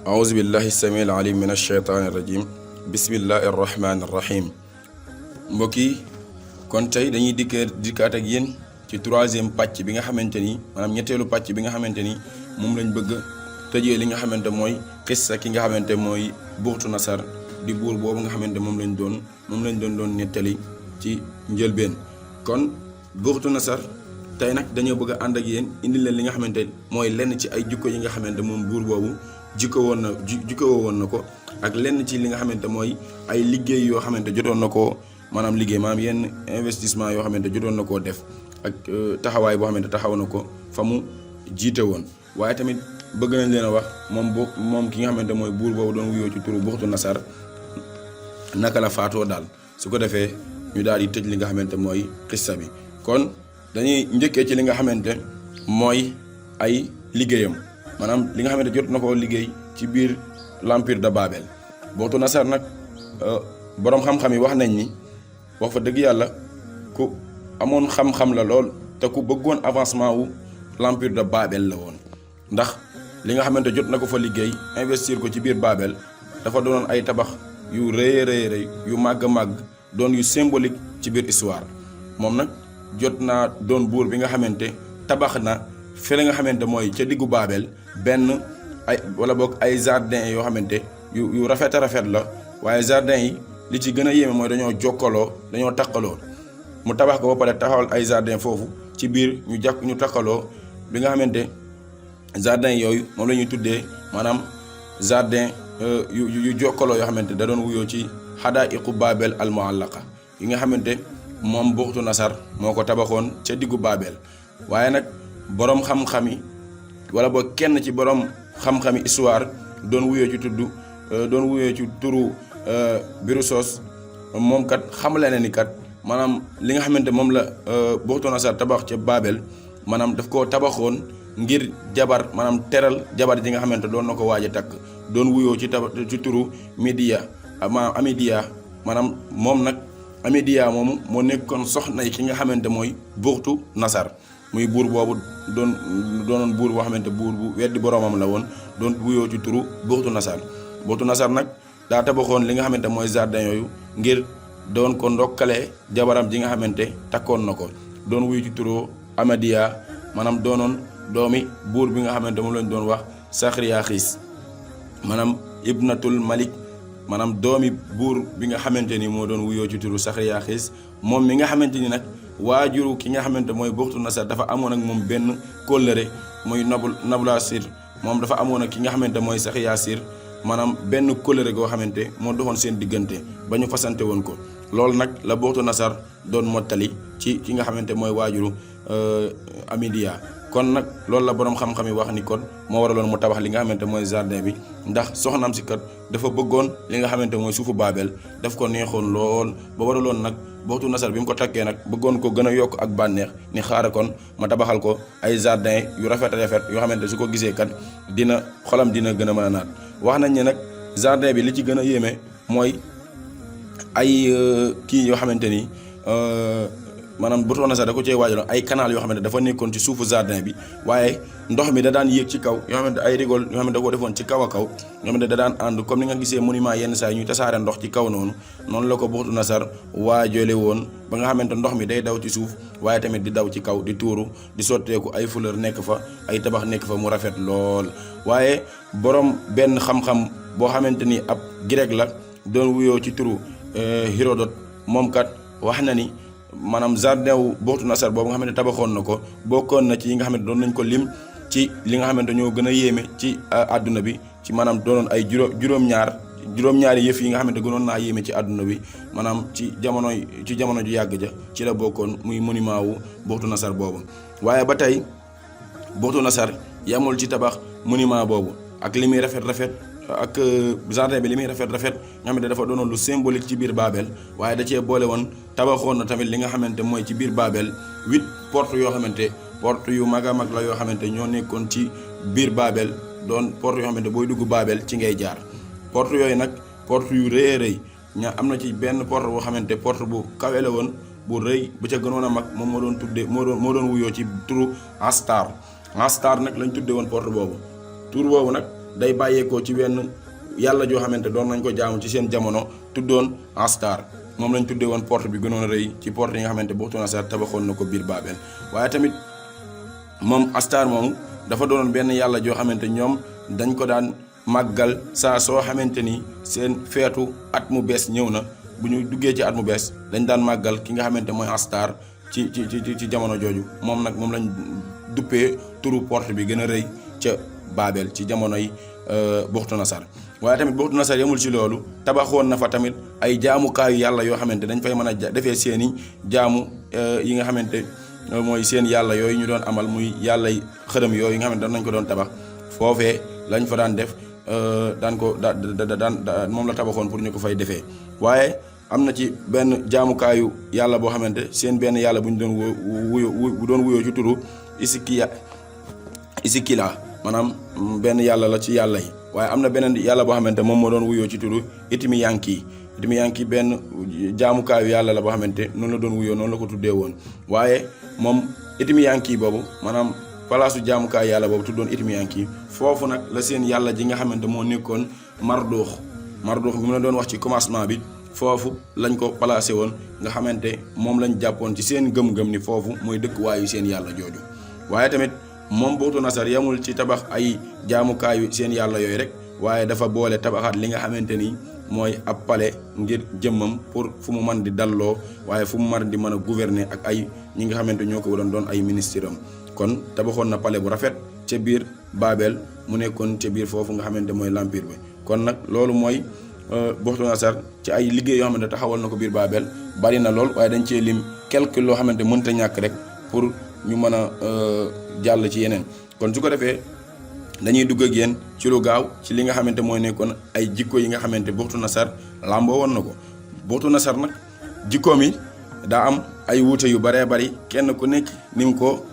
أعوذ بالله السميع العليم من الشيطان الرجيم بسم الله الرحمن الرحيم mbokk yi kon tey dañuy dikkaat ak yéen ci troisième pàcc bi nga xamante ni maanaam ñetteelu pàcc bi nga xamante ni moom lañ bëgg tëjee li nga xamante mooy xissa ki nga xamante mooy Buxtu Nasar di buur boobu nga xamante moom lañ doon nettali ci njëlbeen. kon Buxtu Nasar tey nag dañoo bëgg a ànd ak yéen indi leen li nga xamante mooy lenn ci ay jikko yi nga xamante moom buur boobu jikkoo woon na ko ak lenn ci li nga xamante mooy ay liggéey yoo xamante jotoon na ko maanaam liggéey maanaam yenn investissement yoo xamante jotoon na koo def ak taxawaay boo xamante taxaw na ko fa mu jiite woon. waaye tamit bëgg nañ leen a wax moom ki nga xamante mooy buur boobu doon wuyoo ci turu Buxtu Nasar naka la faatoo daal su ko defee ñu daal di tëj li nga xamante mooy xissa bi. kon dañuy njëkkee ci li nga xamante mooy ay liggéeyam maanaam li nga xamante jot na koo liggéey ci biir l'empire de Babel. Buxtu Nasar nag boroom xam-xam yi wax nañ ni wax fa dëgg yàlla ku amoon xam-xam la lool te ku bëggoon avancement wu l'empire de Babel la woon. ndax li nga xamante jot na ko fa liggéey investir ko ci biir Babel dafa doonoon ay tabax yu rëy yu màgg doon yu symbolique ci biir histoire. moom nag jot naa doon buur bi nga xamante tabax na fi nga xamante mooy ca diggu Babel benn ay wala boog ay jardin yoo xamante yu rafet la waaye jardin yi li ci gën a yéeme mooy dañoo jokkaloo dañoo takkaloo. mu tabax ko ba pare taxawal ay jardin foofu ci biir ñu takkaloo bi nga xamante jardin yooyu moom la ñuy tuddee maanaam jardin yu jokkaloo yoo xamante da doon wuyoo ci xadaa'iqu Babel al muallaqa yi nga xamante moom Buxtu Nasar moo ko tabaxoon ca diggu Babel. waaye nag boroom xam-xam yi wala boog kenn ci boroom xam-xami histoire doon wuyoo ci turu Birusos moom kat xamle na ni kat maanaam li nga xamante moom la Buxtu Nasar tabax ca Babel maanaam daf koo tabaxoon ngir jabar maanaam teral jabar ji nga xamante doon na ko waaj a takk doon wuyoo ci turu Amidia maanaam moom nag Amidia moomu moo nekkoon soxna yi ki nga xamante mooy Buxtu Nasar muy buur boobu doonoon buur boo xamante buur bu weddi boroomam la woon doon wuyoo ci turu Buxtu Nasar. Buxtu Nasar nag daa tabaxoon li nga xamante mooy jardin yooyu ngir doon ko ndokkalee jabaram ji nga xamante takkoon na ko doon wuyu ci turu Amidia maanaam doonoon doomi buur bi nga xamante moom lañ doon wax Saxriyaxis maanaam ibnatul malik maanaam doomi buur bi nga xamante ni moo doon wuyoo ci turu Saxriyaxis moom mi nga xamante ni nag waajuru ki nga xamante mooy Buxtu Nasar dafa amoon ak moom benn kóllëre muy Nabulasir moom dafa amoon ak ki nga xamante mooy Saxriyaxis maanaam benn kóllëre goo xamante moo doxoon seen diggante ba ñu fasante woon ko. loolu nag la Buxtu Nasar doon mottali ci ki nga xamante mooy waajuru Amidia. kon nag loolu la boroom xam-xam yi wax ni kon moo waraloon mu tabax li nga xamante mooy jardin bi ndax soxnaam si kat dafa bëggoon li nga xamante mooy suufu Babel daf ko neexoon lool ba waraloon nag Buxtu Nasar bi mu ko takkee nag bëggoon ko gën a yokk ak bànneex ni xaaral kon ma tabaxal ko ay jardin yu rafet yoo xamante su ko gisee kat xolam dina gën a mën a naat. wax nañ ne nag jardin bi li ci gën a yéeme mooy ay kii yoo xamante ni maanaam Buxtu Nasar da ko cee waajaloon ay canal yoo xamante dafa nekkoon ci suufu jardin bi waaye ndox mi da daan yéeg ci kaw yoo xamante ay rigole yoo xamante da ko defoon ci kaw a kaw yoo xamante da daan ànd comme ni nga gisee monument yenn saa yi ñuy tasaare ndox ci kaw noonu la ko Buxtu Nasar waajale woon ba nga xamante ndox mi day daw ci suuf waaye tamit di daw ci kaw di tuuru di sotteeku ay fleur nekk fa ay tabax nekk fa mu rafet lool. waaye borom benn xam-xam boo xamante ni ab grec la doon wuyoo ci turu Hérodote moom kat wax na ni maanaam jardin wu Buxtu Nasar boobu nga xamante tabaxoon na ko bokkoon na ci yi nga xamante doon nañ ko lim ci li nga xamante ñoo gën a yéeme ci àdduna bi ci maanaam doonoon ay juróom-ñaari yëf yi nga xamante gënoon naa yéeme ci àdduna bi maanaam ci jamono ju yàgg ja ci la bokkoon muy monument wu Buxtu Nasar boobu. waaye ba tey Buxtu Nasar yamul ci tabax monument boobu ak li muy rafet ak jardin bi li muy rafet nga xamante dafa doonoon lu symbolique ci biir Babel waaye da cee boole woon tabaxoon na tamit li nga xamante mooy ci biir Babel 8 portes yoo xamante porte yu mag a mag la yoo xamante ñoo nekkoon ci biir Babel doon porte yoo xamante booy dugg Babel ci ngay jaar. porte yooyu nag porte yu rëy am na ci benn porte boo xamante porte bu kawe la woon bu rëy bu ca gënoon a mag moom moo doon wuyoo ci turu Astar nag lañ tuddee woon porte boobu tur boobu nag day bàyyeekoo ci wenn yàlla joo xamante doon nañ ko jaamu ci seen jamono tuddoon Astar moom lañ tuddee woon porte bi gënoon a rëy ci porte yi nga xamante Buxtu Nasar tabaxoon na ko biir Babel. waaye tamit moom Astar moomu dafa doonoon benn yàlla joo xamante ñoom dañ ko daan màggal saa soo xamante ni seen feetu at mu bees ñëw na. bu ñu duggee ci at mu bees dañ daan màggal ki nga xamante mooy Astar ci jamono jooju moom nag moom lañ duppee turu porte bi gën a rëy ca Babel ci jamonoy Buxtu Nasar. waaye tamit Buxtu Nasar yemul ci loolu tabaxoon na fa tamit ay jaamukaayu yàlla yoo xamante dañ fay mën a defee seeni jaamu yi nga xamante mooy seen yàlla yooyu ñu doon amal muy yàlla xërëm yooyu nga xamante doon nañ ko doon tabax foofee lañ fa daan def daan ko daan moom la tabaxoon pour ñu ko fay defee. waaye am na ci benn jaamukaayu yàlla boo xamante seen benn yàlla bu ñu doon wuyoo ci turu Isikila maanaam benn yàlla la ci yàlla yi. waaye am na beneen yàlla boo xamante moom moo doon wuyoo ci turu Itimiyanki benn jaamukaayu yàlla la boo xamante noonu la doon wuyoo noonu la ko tuddee woon. waaye moom Itimiyanki boobu maanaam palaasu jaamukaayu yàlla boobu tuddoon Itimiyanki foofu nag la seen yàlla ji nga xamante moo nekkoon Mardux bi mu la doon wax ci commencement bi foofu lañ ko placé woon nga xamante moom lañ jàppoon ci seen gëm-gëm ni foofu mooy dëkkuwaayu seen yàlla jooju. waaye tamit moom Buxtu Nasar yamul ci tabax ay jaamukaayu seen yàlla yooyu rek waaye dafa boole tabaxaat li nga xamante ni mooy ab palais ngir jëmmam pour fu mu mën di dalloo waaye fu mu mën di mën a gouverner ak ay ñi nga xamante ñoo ko doon ay ministre am. kon tabaxoon na palais bu rafet ca biir Babel mu nekkoon ca biir foofu nga xamante mooy l'empire bi. kon nag loolu mooy Buxtu Nasar ci ay liggéey yoo xamante taxawal na ko biir Babel bari na lool waaye dañ cee lim quelque loo xamante mënta ñàkk rek pour ñu mën a jàll ci yeneen. kon su ko defee dañuy dugg ak yéen ci lu gaaw ci li nga xamante mooy nekkoon ay jikko yi nga xamante Buxtu Nasar làmboo woon na ko. Buxtu Nasar nag jikkoom yi daa am ay wuute yu baree bari kenn ku nekk ni mu ko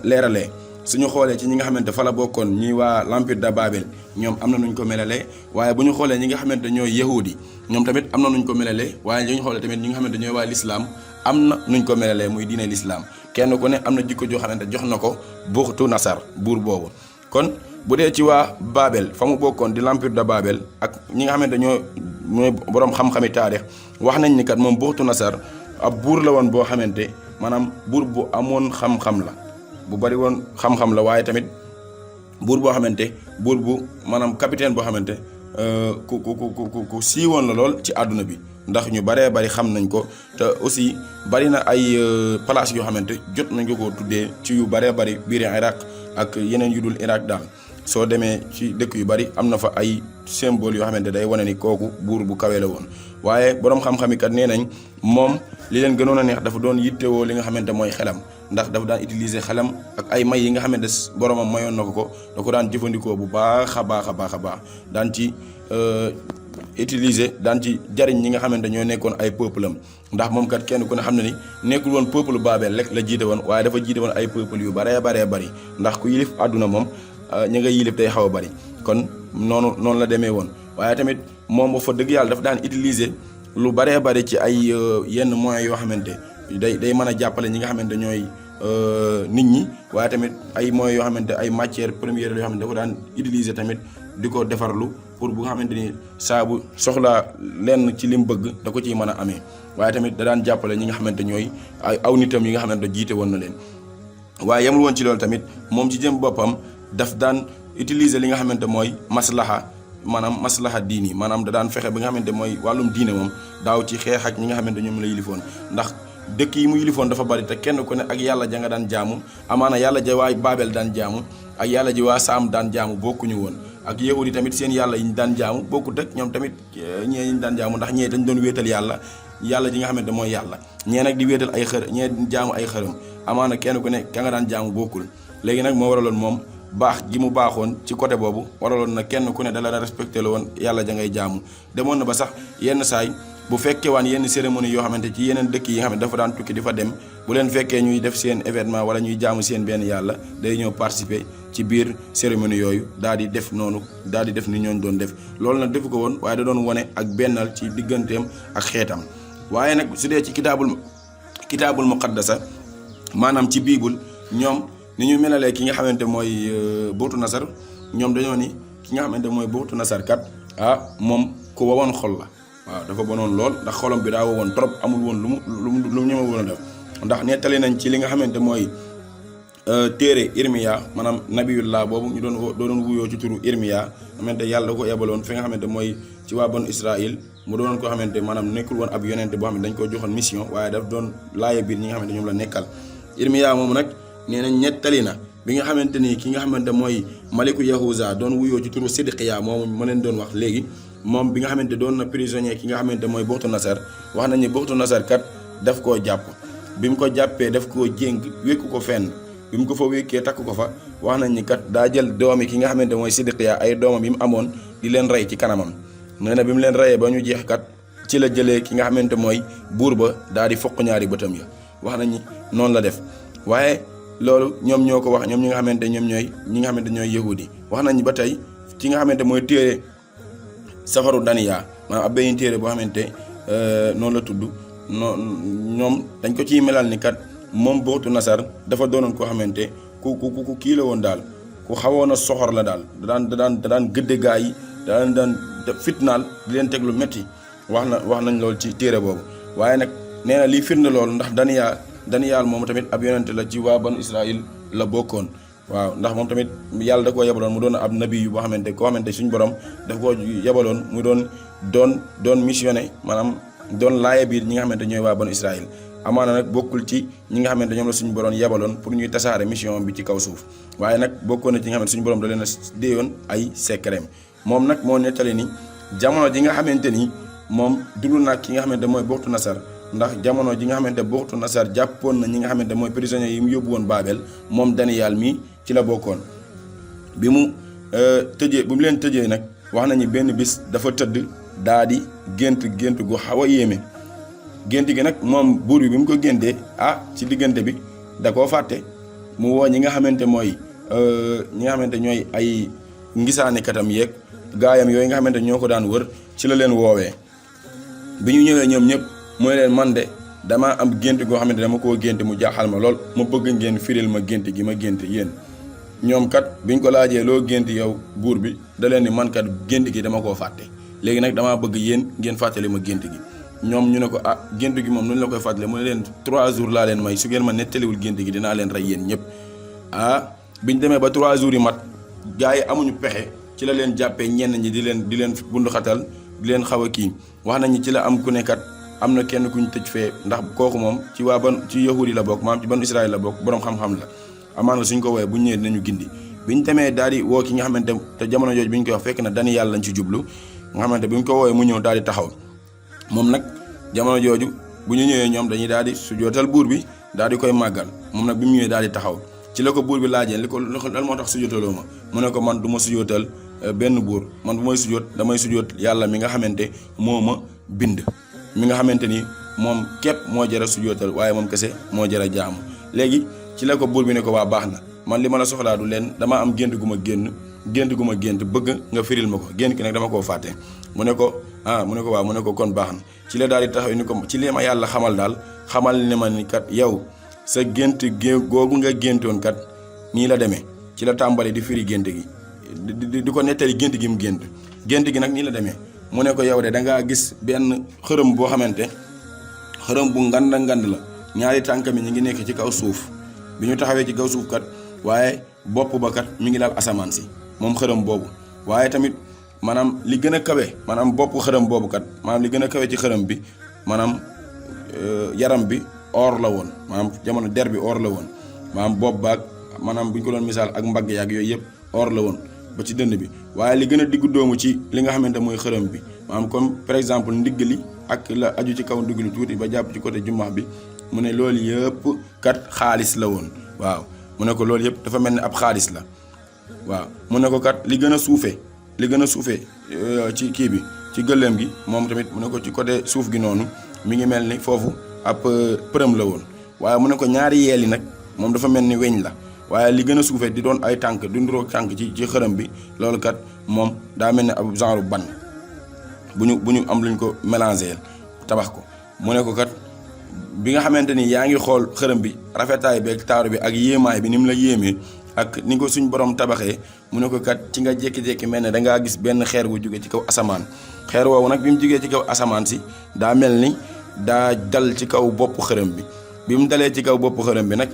leeralee. suñu xoolee ci ñi nga xamante fa la bokkoon ñuy waa l'empire de Babel ñoom am na nuñ ko melalee waaye bu ñu xoolee ñi nga xamante ñooy yahudi ñoom tamit am na nuñ ko melalee waaye ñu xoolee tamit ñi nga xamante ñooy waa l'islam am na nuñ ko melalee muy diine l'islam kenn ku ne am na jikko joo xamante jox na ko Buxtu Nasar buur boobu. kon bu dee ci waa Babel fa mu bokkoon di l'empire de Babel ak ñi nga xamante ñooy borom xam-xami taarix wax nañ ni kat moom Buxtu Nasar ab buur la woon boo xamante maanaam buur bu amoon xam-xam la. bu bari woon xam-xam la waaye tamit buur boo xamante buur bu maanaam capitaine boo xamante ku siiwoon la lool ci àdduna bi ndax ñu baree bari xam nañ ko te aussi bari na ay place yoo xamante jot nañ ko tuddee ci yu baree bari biir Irak ak yeneen yu dul Irak daal. soo demee ci dëkk yu bari am na fa ay symbole yoo xamante day wane ni kooku buur bu kawe la woon waaye boroom xam-xam yi kat nee nañ moom li leen gënoon a neex dafa doon yittewoo li nga xamante mooy xelam ndax dafa daan utiliser xelam ak ay may yi nga xamante boromam mayoon na ko da ko daan jëfandikoo bu baax a baax daan ci utiliser daan ci jariñ ñi nga xamante ñoo nekkoon ay peuple am ndax moom kat kenn ku ne xam ne ni nekkul woon peuple Babel rek la jiite woon waaye dafa jiite woon ay peuple yu baree bari ndax ku yilif àdduna moom ñi nga yilif day xaw a bari kon noonu la demee woon. waaye tamit moom ba fa dëgg yàlla dafa daan utiliser lu baree bari ci ay yenn moyens yoo xamante day mën a jàppale ñi nga xamante ñooy nit ñi waaye tamit ay moyens yoo xamante ay matières premières yoo xamante dafa daan utiliser tamit di ko defarlu pour bu nga xamante ni saa bu soxlaa lenn ci li mu bëgg da ko ciy mën a amee waaye tamit da daan jàppale ñi nga xamante ñooy ay aw nitam yi nga xamante jiite woon na leen. waaye yemul woon ci loolu tamit moom ci jëm boppam daf daan utiliser li nga xamante mooy maslaha diini maanaam da daan fexe ba nga xamante mooy wàllum diine moom daaw ci xeex ak ñi nga xamante ñoom la yilifoon ndax dëkk yi mu yilifoon dafa bari te kenn ku ne ak yàlla ja nga daan jaamu amaana yàlla ja waa Babel daan jaamu ak yàlla ji waa Saam daan jaamu bokkuñu woon ak yahudi tamit seen yàlla yi ñu daan jaamu bokkut ak ñoom tamit ñee ñu daan jaamu ndax ñee dañ doon wéetal yàlla ji nga xamante mooy yàlla ñee nag di wéetal ay ñee jaamu ay xërëm amaana kenn ku ne ka nga daan jaamu bokkul léegi nag moo waraloon moom baax gi mu baaxoon ci côté boobu waraloon na kenn ku ne dala la respecté la woon yàlla ja ngay jaamu demoon na ba sax yenn saay bu fekkee waan yenn cérémonie yoo xamante ci yeneen dëkk yi nga xam ne dafa daan tukki di fa dem bu leen fekkee ñuy def seen événement wala ñuy jaamu seen benn yàlla day ñëw participer ci biir cérémonie yooyu daal di def noonu daal di def ni ñooñ doon def loolu nag defu ko woon waaye da doon wone ak bennal ci digganteem ak xeetam. waaye nag su dee ci kitaabul muqaddasa maanaam ci biibul ñoom ni ñu melalee ki nga xamante mooy Buxtu Nasar ñoom dañoo ni ki nga xamante mooy Buxtu Nasar kat moom ku wowoon xol la waaw dafa bonoon lool ndax xolam bi daa wowoon trop amul woon lu mu ñëme woon a def ndax nettali nañ ci li nga xamante mooy téere Irmiya maanaam nabiyullah boobu ñu doon wuyoo ci turu Irmiya xamante yàlla da ko yebaloon fi nga xamante mooy ci waa banu Israël mu doonoon koo xamante maanaam nekkul woon ab yonente boo xam ne dañ ko joxoon mission waaye daf doon laaya biir ñi nga xamante ñoom la nekkal Irmiya moom nag nee na ñettali na bi nga xamante ni ki nga xamante mooy maliku Yahuza doon wuyoo ci turu Sidqiya moom ma leen doon wax léegi moom bi nga xamante doon na prisonnier ki nga xamante mooy Buxtu Nasar wax nañu Buxtu Nasar kat daf koo jàpp bi mu ko jàppee daf koo jéng wékku ko fenn bi mu ko fa wékkee takk ko fa wax nañ ni kat daa jël doomi ki nga xamante mooy Sidqiya ay doomam yi mu amoon di leen rey ci kanamam nee na bi mu leen reyee ba ñu jeex kat ci la jëlee ki nga xamante mooy buur ba daal di foq ñaari bëtam ya wax nañ ni noonu la def waaye loolu ñoom ñoo ko wax ñoom ñi nga xamante ñoom ñooy ñi nga xamante ñooy yahudi wax nañ ba tey ci nga xamante mooy téere safaru daniya maanaam ab benn téere boo xamante noonu la tudd ñoom dañ ko ciy melal ni kat moom Buxtu Nasar dafa doonoon koo xamante ku kii la woon daal ku xawoon a soxor la daal da daan gëdde gaa yi daan fitnaal di leen teg lu métti wax nañ loolu ci téere boobu waaye nag nee na lii firnde loolu ndax Daniyaal moom tamit ab yonente la ci waa banu Israël la bokkoon waaw ndax moom tamit yàlla da koo yebaloon mu doon ab nabi yu boo xamante koo xamante suñu borom daf koo yebaloon mu doon missionné maanaam doon laaya biir ñi nga xamante ñooy waa banu Israël amaana nag bokkul ci ñi nga xamante ñoom la suñu borom yebaloon pour ñuy tasaare mission bi ci kaw suuf waaye nag bokkoon na ci nga xamante suñu borom da leen a déyoon ay secret moom nag moo nettali ni jamono ji nga xamante ni moom dund nag ki nga xamante mooy Buxtu Nasar ndax jamono ji nga xamante Buxtu Nasar jàppoon na ñi nga xamante mooy prisonniers yi mu yóbbu woon Babel moom Daniyaal mii ci la bokkoon bi mu leen tëjee nag wax nañu benn bis dafa tëdd daa di gént gu xaw a yéeme gént gi nag moom buur bi mu ko géntee ci diggante bi da koo fàtte mu woo ñi nga xamante mooy ñi nga xamante ñooy ay ngisaane katam yeeg gaayam yooyu nga xamante ñoo ko daan wër ci la leen woowee bi ñu ñëwee ñoom ñëpp mooy leen man de damaa am gént goo xamante dama koo gént mu jaaxal ma lool ma bëgg ngeen firil ma gént gi ma gént yéen ñoom kat biñ ko laajee loo gént yow buur bi da leen ni man kat gént gi dama koo fàtte léegi nag damaa bëgg yéen ngeen fàttali ma gént gi ñoom ñu ne ko gént gi moom nu ñu la koy fàttali mu ne leen 3 jours laa leen may su ngeen ma nettaliwul gént gi dinaa leen rey yéen ñëpp biñ demee ba 3 jours yi mat gars yi amuñu pexe ci la leen jàppee ñenn ñi di leen bunduxatal di leen xaw a kii wax nañu ci la am ku nekkat am na kenn ku ñu tëj fee ndax kooku moom ci yahudi la bokk maanaam ci banu Israël la bokk boroom xam-xam la amaana suñ ko woowee bu ñu ñëwee dinañu gindi biñ demee daal di woo ki nga xamante te jamono jooju bi ñu koy wax fekk na Daniyaal lañ ci jublu nga xamante bi ñu ko woowee mu ñëw daal di taxaw moom nag jamono jooju bu ñu ñëwee ñoom dañuy daal di sujootal buur bi daal di koy màggal moom nag bi mu ñëwee daal di taxaw ci la ko buur bi laajee lan moo tax sujootaloo ma mu ne ko man du ma sujootal benn buur man bu may sujoot damay sujoot yàlla mi nga xamante moo ma bind mi nga xamante ni moom képp moo jara sujootal waaye moom kese moo jara jaamu léegi ci la ko buur bi ne ko waa baax na man li ma la soxlaa du leen damaa am gént gu ma gént bëgg nga firil ma ko gént ki nag dama koo fàtte mu ne ko waaw mu ne ko kon baax na ci la daal di taxaw ni ko ci li ma yàlla xamal daal xamal ne ma ni kat yow sa gént googu nga géntoon kat nii la demee ci la tàmbali di firi gént gi di ko nettali gént gi mu gént gi nag nii la demee mu ne ko yow de dangaa gis benn xërëm boo xamante xërëm bu ngand la ñaari tànkam yi ñu ngi nekk ci kaw suuf bi ñu taxawee ci kaw suuf kat waaye bopp ba kat mi ngi laal asamaan si moom xërëm boobu waaye tamit maanaam li gën a kawe maanaam bopp xërëm boobu kat maanaam li gën a kawe ci xërëm bi maanaam yaram bi or la woon maanaam jamono der bi or la woon maanaam bopp baag maanaam bu ñu ko doon misaal ak mbagg yaag yooyu yëpp or la woon ba ci dënd bi waaye li gën a diggu doomu ci li nga xamante mooy xërëm bi maanaam comme par exemple ndigg li ak la aju ci kaw ndigg li tuuti ba jàpp ci côté jumax bi mu ne loolu yëpp kat xaalis la woon waaw mu ne ko loolu yëpp dafa mel ni ab xaalis la waaw mu ne ko kat li gën a suufee ci kii bi ci gëléem gi moom tamit mu ne ko ci côté suuf gi noonu mi ngi mel ni foofu ab përëm la woon waaye mu ne ko ñaari yeel yi nag moom dafa mel ni weñ la waaye li gën a suufee di doon ay tànk di nduroog tànk ci xërëm bi loolu kat moom daa mel ni ab genre ban bu ñu am luñ ko mélangé tabax ko mu ne ko kat bi nga xamante ni yaa ngi xool xërëm bi rafetaay bi ak taaru bi ak yéemaay bi ni mu la yéemee ak ni ko suñ borom tabaxee mu ne ko kat ci nga jékki-jékki mel ne dangaa gis benn xeer wu jóge ci kaw asamaan xeer woowu nag bi mu jógee ci kaw asamaan si daa mel ni daa dal ci kaw bopp xërëm bi mu dalee ci kaw bopp xërëm bi nag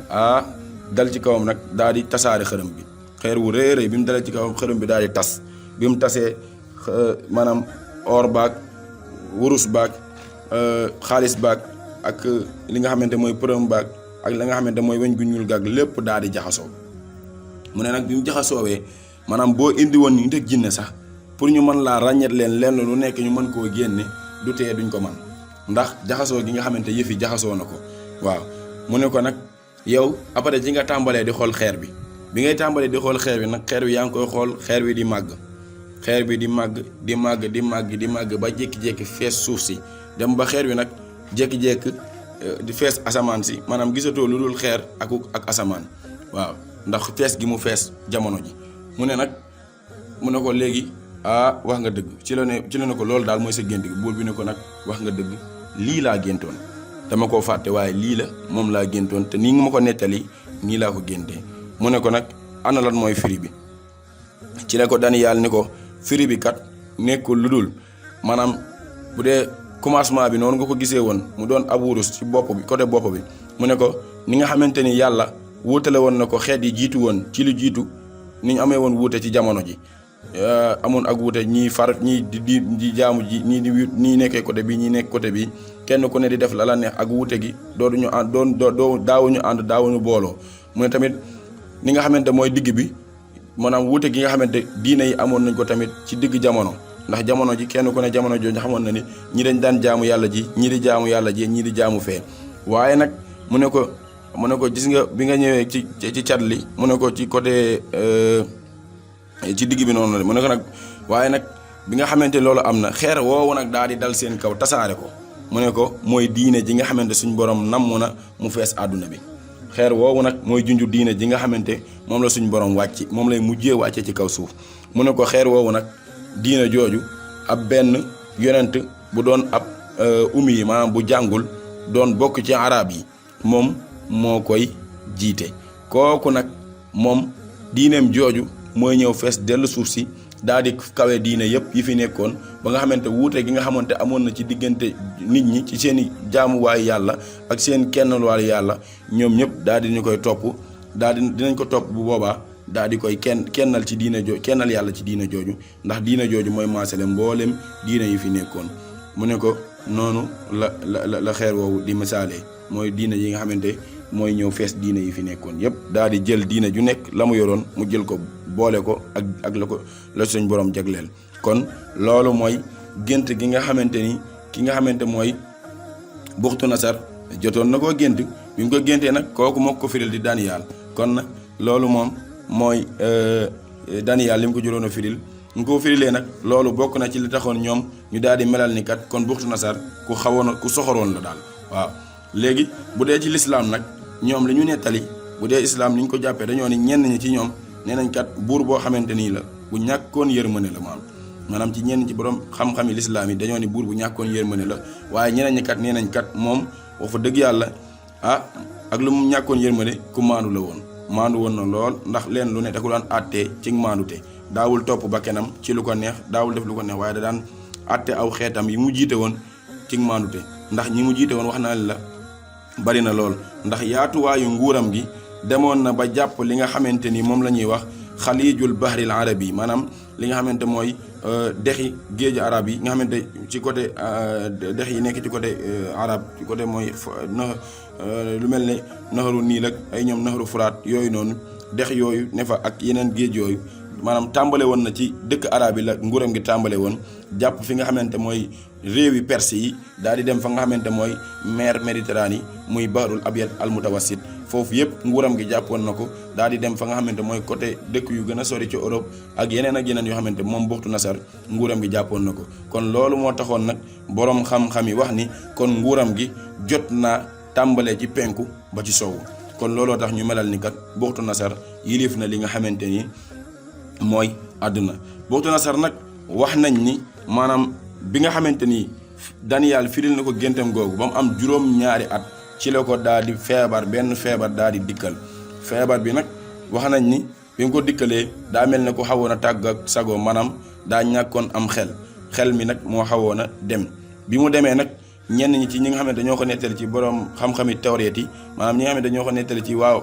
dal ci kawam nag daa di tasaare xërëm bi xeer wu rëy rëy bi mu dalee ci kawam xërëm bi daa di tas bi mu tasee maanaam or baag wurus baag xaalis baag ak li nga xamante mooy përëm baag ak la nga xamante mooy weñ gu ñuul gaag lépp daa di jaxasoo mu ne nag bi mu jaxasoowee maanaam boo indi woon nit ak jinne sax pour ñu mën laa ràññet leen lenn lu nekk ñu mën koo génne du tee duñ ko man ndax jaxasoo gi nga xamante yëf yi jaxasoo na ko waaw mu ne ko nag yow après ji nga tàmbalee di xool xeer bi ngay tàmbalee di xool xeer bi nag xeer bi yaa ngi koy xool xeer bi di màgg xeer bi di màgg di màgg di màgg di màgg ba jékki-jékki fees suuf si dem ba xeer bi nag jékki-jékki di fees asamaan si maanaam gisatoo lu dul xeer ak asamaan waaw ndax fees gi mu fees jamono ji mu ne nag mu ne ko léegi wax nga dëgg ci la ne ko loolu daal mooy sa gént gi buur bi ne ko nag wax nga dëgg lii laa géntoon dama koo fàtte waaye lii la moom laa géntoon te nii nga ma ko nettali nii laa ko géntee mu ne ko nag ana lan mooy firi bi ci la ko Daniel ni ko firi bi kat nekkul lu dul maanaam bu dee commencement bi noonu nga ko gisee woon mu doon ab wurus ci bopp bi côté bopp bi mu ne ko ni nga xamante ni yàlla wuutale woon na ko xeet yi jiitu woon ci lu jiitu ni ñu amee woon wuute ci jamono ji amoon ak wuute ñii far ñii di jaamu ji ñii nekkee côté bi ñii nekk côté bi kenn ku ne di def la la neex ak wuute gi dooduñu ànd daawuñu ànd daawuñu booloo mu ne tamit ni nga xamante mooy digg bi maanaam wuute gi nga xamante diine yi amoon nañ ko tamit ci digg jamono ndax jamono ji kenn ku ne jamono jooju xamoon na ni ñi dañ daan jaamu yàlla ji ñii di jaamu yàlla ji ñii di jaamu fee waaye nag mu ne ko gis nga bi nga ñëwee ci cat li mu ne ko ci côté ci digg bi noonu la mu ne ko nag waaye nag bi nga xamante loolu am na xeer woowu nag daal di dal seen kaw tasaare ko mu ne ko mooy diine ji nga xamante suñ borom namm na mu fees àdduna bi xeer woowu nag mooy junju diine ji nga xamante moom la suñ borom wàcc moom lay mujjee wàcce ci kaw suuf mu ne ko xeer woowu nag diine jooju ab benn yonent bu doon ab ummi yi maanaam bu jàngul doon bokk ci arab yi moom moo koy jiite kooku nag moom diineem jooju mooy ñëw fees dellu suuf si daal di kawe diine yëpp yi fi nekkoon ba nga xamante wuute gi nga xamante amoon na ci diggante nit ñi ci seen i jaamuwaayu yàlla ak seen kennalwaayu yàlla ñoom ñëpp daal di ñu koy topp daal di dinañ ko topp bu boobaa daal di koy kennal ci diine jooju kennal yàlla ci diine jooju ndax diine jooju mooy maasale mboolem diine yi fi nekkoon mu ne ko noonu la xeer woowu di misaalee mooy diine yi nga xamante mooy ñëw fees diine yi fi nekkoon yëpp daal di jël diine ju nekk la mu yoroon mu jël ko boole ko ak la suñ borom jagleel kon loolu mooy gént gi nga xamante ni ki nga xamante mooy Buxtu Nasar jotoon na koo gént bi mu ko géntee nag kooku moo ko firil di Daniel kon nag loolu moom mooy Daniel li mu ko juróon a firil ñu ko firilee nag loolu bokk na ci li taxoon ñoom ñu daal di melal ni kat kon Buxtu Nasar ku soxoroon la daal waaw léegi bu dee ci lislaam nag ñoom li ñu nettali bu dee islaam li ñu ko jàppee dañoo ni ñenn ñi ci ñoom nee nañ kat buur boo xamante nii la bu ñàkkoon yërmande la maanaam ci ñenn ci borom xam-xami lislaam yi dañoo ni buur bu ñàkkoon yërmande la waaye ñeneen ñi kat nee nañ kat moom wax fa dëgg yàlla ak lu mu ñàkkoon yërmande ku maandu la woon maandu woon na lool ndax leen lu ne da ko daan àttee ci maandute daawul topp bakkanam ci lu ko neex daawul def lu ko neex waaye da daan àtte aw xeetam yi mu jiite woon ci maandute ndax ñi mu jiite woon wax naa la bari na lool ndax yaatuwaayu nguuram gi demoon na ba jàpp li nga xamante ni moom la ñuy wax xaliijul bahril arab yi maanaam li nga xamante mooy dexi géeju arab yi nga xamante ci côté dex yi nekk ci côté arab ci côté mooy lu mel ne naxaru Niil ak ay ñoom naxaru Furaat yooyu noonu dex yooyu ne fa ak yeneen géej yooyu maanaam tàmbale woon na ci dëkk arab yi la nguuram gi tàmbale woon jàpp fi nga xamante mooy réewi perse yi daal di dem fa nga xamante mooy mer Méditerranée yi muy bahrul abyad al mutawassit foofu yëpp nguuram gi jàppoon na ko daal di dem fa nga xamante mooy côté dëkk yu gën a sori ci Europe ak yeneen yoo xamante moom Buxtu Nasar nguuram gi jàppoon na ko kon loolu moo taxoon nag boroom xam-xam yi wax ni kon nguuram gi jot naa tàmbalee ci penku ba ci sowu kon looloo tax ñu melal ni kat Buxtu Nasar yilif na li nga xamante ni mooy àdduna Buxtu Nasar nag wax nañ ni maanaam bi nga xamante ni Daniel firil na ko géntam googu ba mu am juróom-ñaari at ci la ko daal di feebar benn feebar daal di dikkal feebar bi nag wax nañ ni bi nga ko dikkalee daa mel ne ku xawoon a tàgg ak sago maanaam daa ñàkkoon am xel mi nag moo xawoon a dem bi mu demee nag ñenn ñi ci ñi nga xam ne dañoo ko nettali ci borom xam-xami tawreet yi maanaam ñi nga xam ne dañoo ko nettali ci waaw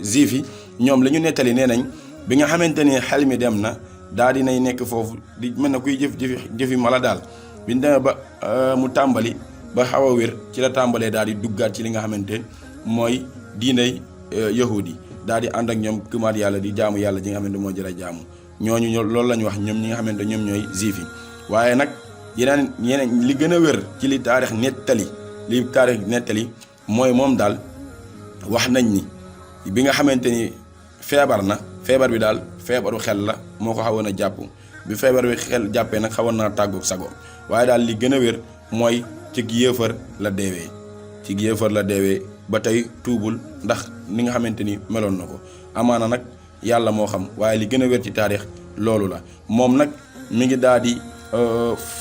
juif yi ñoom la ñu nettali nee nañ bi nga xamante ni xel mi dem na daa dinay nekk foofu di mel na kuy jëfi mala daal bi ñu demee ba mu tàmbali ba xaw a wér ci la tàmbalee daal di duggaat ci li nga xamante mooy diinay yahudi daal di ànd ak ñoom gëmaat yàlla di jaamu yàlla ji nga xamante moo jëra jaamu ñooñu loolu la ñu wax ñoom ñi nga xamante ñoom ñooy juif yi waaye nag yeneen li gën a wér ci li taarix nettali mooy moom daal wax nañ ni bi nga xamante ni feebar bi daal feebaru xel la moo ko xawoon a jàpp bi feebar bi xel jàppee nag xawoon naa tàggoog sagoom waaye daal li gën a wér mooy ci yéefar la deewee ba tey tuubul ndax ni nga xamante ni meloon na ko amaana nag yàlla moo xam waaye li gën a wér ci taarix loolu la moom nag mi ngi daal di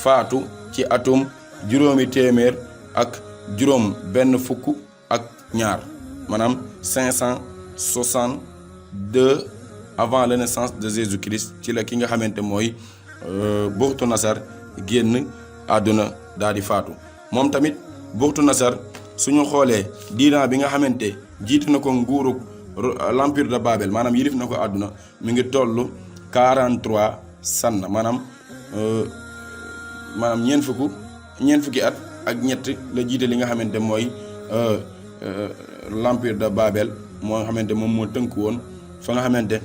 faatu ci atum 800 ak juróom benn fukk ak ñaar maanaam 562 avant la naissance de Jésus-Christ ci la ki nga xamante mooy Buxtu Nasar génn àdduna daal di faatu moom tamit Buxtu Nasar suñu xoolee diiran bi nga xamante jiitu na ko nguuru l'empire de Babel maanaam yilif na ko àdduna mi ngi toll 43 sanna maanaam ñeent fukki at ak ñett la jiite li nga xamante mooy l'empire de Babel moo xamante moom moo tënk woon fa nga xamante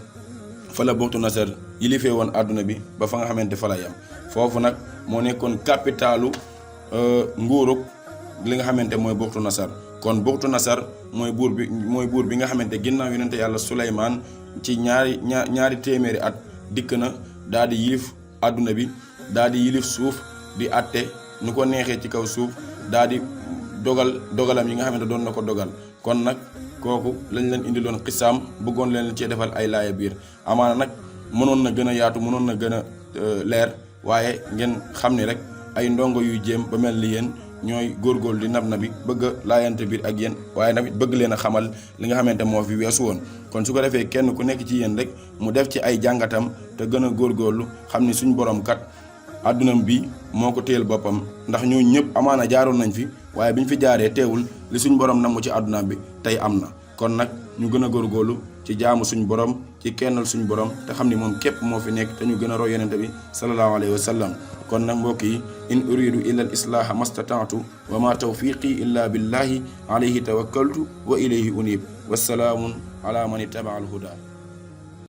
fa la Buxtu Nasar yilifee woon àdduna bi ba fa nga xamante fa la yam foofu nag moo nekkoon capitalu nguurug li nga xamante mooy Buxtu Nasar kon Buxtu Nasar mooy buur bi nga xamante ginnaaw yonente yàlla Suleymaan ci ñaari téeméeri at dikk na daal di yilif àdduna bi daal di yilif suuf di atte nu ko neexee ci kaw suuf daal di dogalam yi nga xamante doon na ko dogal kon nag kooku lañ leen indiloon xisaam bëggoon leen cee defal ay laaya biir amaana nag mënoon na gën a yaatu mënoon na gën a leer waaye ngeen xam ni rek ay ndongo yuy jéem ba mel ni yéen ñooy góorgóorlu di nab bi bëgg a laayante biir ak yéen waaye tamit bëgg leen a xamal li nga xamante moo fi weesu woon kon su ko defee kenn ku nekk ci yéen rek mu def ci ay jàngatam te gën a góorgóorlu xam ni suñ borom kat àddunam bi moo ko téyel boppam ndax ñooñu ñëpp amaana jaaroon nañ fi waaye bi ñu fi jaaree teewul li suñ borom namm ci àddunaam bi tey am na kon nag ñu gën a góorgóorlu ci jaamu suñ borom ci kennal suñ borom te xam ni moom képp moo fi nekk te ñu gën a roy yonente bi sallallahu alayhi wa sallam kon nag mbokk yi in uridu illa al islaaha mastataatu wa ma tawfiqi illa billahi alayhi tawakkaltu wa ilayhi unib wassalaamun ala man ittaba al huda